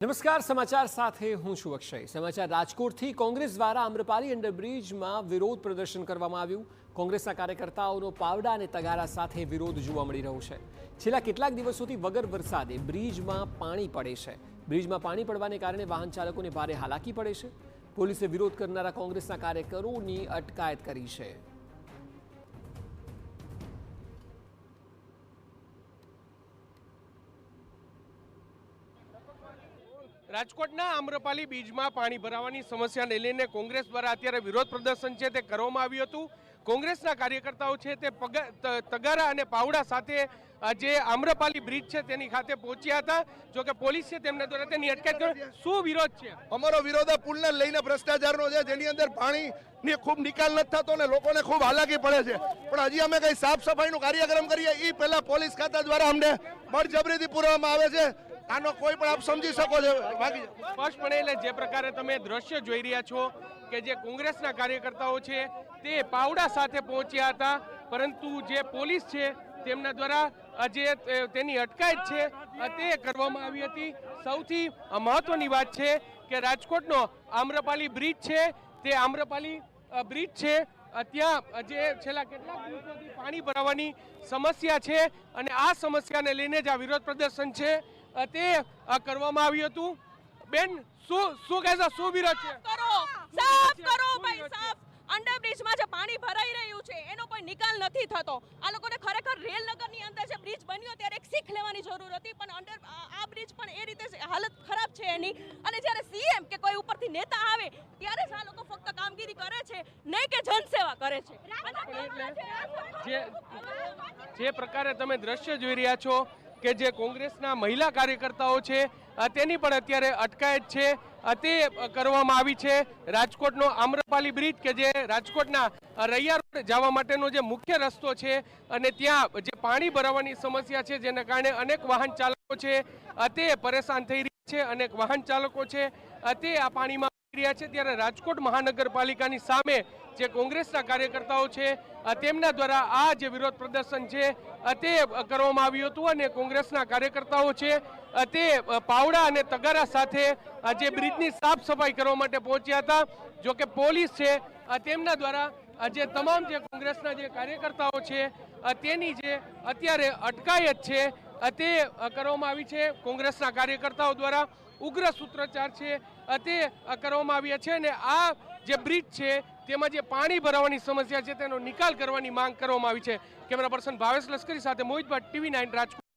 નમસ્કાર, સમાચાર સાથે હું છું અક્ષય। સમાચાર રાજકોટથી કોંગ્રેસ દ્વારા આમ્રપાલી અંડરબ્રિજમાં વિરોધ પ્રદર્શન કરવામાં આવ્યું। કોંગ્રેસના કાર્યકર્તાઓનો પાવડા અને તગારા સાથે વિરોધ જોવા મળી રહ્યો છે। છેલ્લા કેટલાક દિવસોથી વગર વરસાદે બ્રિજમાં પાણી પડે છે। બ્રિજમાં પાણી પડવાને કારણે વાહન ચાલકોને ભારે હાલાકી પડે છે। પોલીસે વિરોધ કરનારા કોંગ્રેસના કાર્યકરોની અટકાયત કરી છે। રાજકોટના આમ્રપાલી બીચમાં પાણી ભરાવાની સમસ્યાને લઈને કોંગ્રેસ દ્વારા અત્યારે વિરોધ પ્રદર્શન છે તે કરવામાં આવ્યું હતું। કોંગ્રેસના કાર્યકર્તાઓ છે તે તગારા અને પાવડા સાથે જે આમ્રપાલી બ્રિજ છે તેની ખાતે પહોંચ્યા હતા। જો કે પોલીસ છે તેમના દ્વારા તેની અટકાયત કરી। શું વિરોધ છે? અમારો વિરોધ આ પુલને લઈને ભ્રષ્ટાચારનો છે, જેની અંદર પાણીની ખૂબ નિકાલ નથી થતો અને લોકોને ખૂબ હાલાકી પડે છે। પણ હજી અમે કઈ સાફ સફાઈનો કાર્યક્રમ કરીએ એ પહેલા પોલીસ ખાતા દ્વારા અમને બળજબરીથી પૂરવામાં આવે છે। આનો કોઈ પણ આપ સમજી શકો છો। સ્પષ્ટપણે એટલે જે પ્રકારે તમે દ્રશ્ય જોઈ રહ્યા છો કે જે કોંગ્રેસના કાર્યકર્તાઓ છે તે પાવડા સાથે પહોંચ્યા હતા, પરંતુ જે પોલીસ છે તેમના દ્વારા જે તેની અટકાયત છે તે કરવામાં આવી હતી। સૌથી મહત્વની વાત છે કે રાજકોટનો આમ્રપાલી બ્રિજ છે તે આમ્રપાલી બ્રિજ છે ત્યાં જે છેલ્લા કેટલાક દિવસોથી પાણી ભરાવાની સમસ્યા છે અને આ સમસ્યાને લઈને જ આ વિરોધ પ્રદર્શન છે તે કરવામાં આવ્યું હતું। બેન, શું કહેશો? શું વિરોધ છે? સાફ કરો ભાઈ, સાફ। અંડરબ્રિજમાં જે પાણી ભરાઈ રહ્યું છે એનો કોઈ નિકાલ નથી થતો। આ લોકોને ખરેખર રેલનગરની અંદર જે બ્રિજ બન્યો ત્યારે એક શીખ લેવાની જરૂર હતી, પણ આ બ્રિજ પણ એ રીતે હાલત ખરાબ છે એની। અને જ્યારે સીએમ કે કોઈ ઉપરથી નેતા આવે ત્યારે જ આ લોકો ફક્ત કામગીરી કરે છે, નહીં કે જનસેવા કરે છે। જે પ્રકારે તમે દ્રશ્ય જોઈ રહ્યા છો કે જે કોંગ્રેસના મહિલા કાર્યકર્તાઓ છે તેની પણ અત્યારે અટકાયત છે તે કરવામાં આવી છે। રાજકોટનો આમ્રપાલી બ્રિજ કે જે રાજકોટના રૈયા રોડ જવા માટેનો જે મુખ્ય રસ્તો છે અને ત્યાં જે પાણી ભરાવાની સમસ્યા છે જેના કારણે અનેક વાહન ચાલકો છે તે પરેશાન થઈ રહ્યા છે, અનેક વાહન ચાલકો છે તે આ પાણીમાં રહ્યા છે। ત્યારે રાજકોટ મહાનગરપાલિકાની સામે જે કોંગ્રેસના કાર્યકર્તાઓ છે તેમના દ્વારા આ જે વિરોધ પ્રદર્શન છે તે કરવામાં આવ્યું હતું અને કોંગ્રેસના કાર્યકર્તાઓ છે તે પાવડા અને તગારા સાથે જે બ્રિજની સાફ સફાઈ કરવા માટે પહોંચ્યા હતા। જો કે પોલીસ છે તેમના દ્વારા જે તમામ જે કોંગ્રેસના જે કાર્યકર્તાઓ છે તેની જે અત્યારે અટકાયત છે તે કરવામાં આવી છે। કોંગ્રેસના કાર્યકર્તાઓ દ્વારા ઉગ્ર સૂત્રોચ્ચાર છે તે કરવામાં આવ્યા છે અને આ જે બ્રિજ છે તેમાં જે પાણી ભરાવાની સમસ્યા છે તેનો નિકાલ કરવાની માંગ કરવામાં આવી છે। કેમેરા પર્સન ભાવેશ લશ્કરી સાથે મોહિત ભટ્ટ, TV9 રાજકોટ।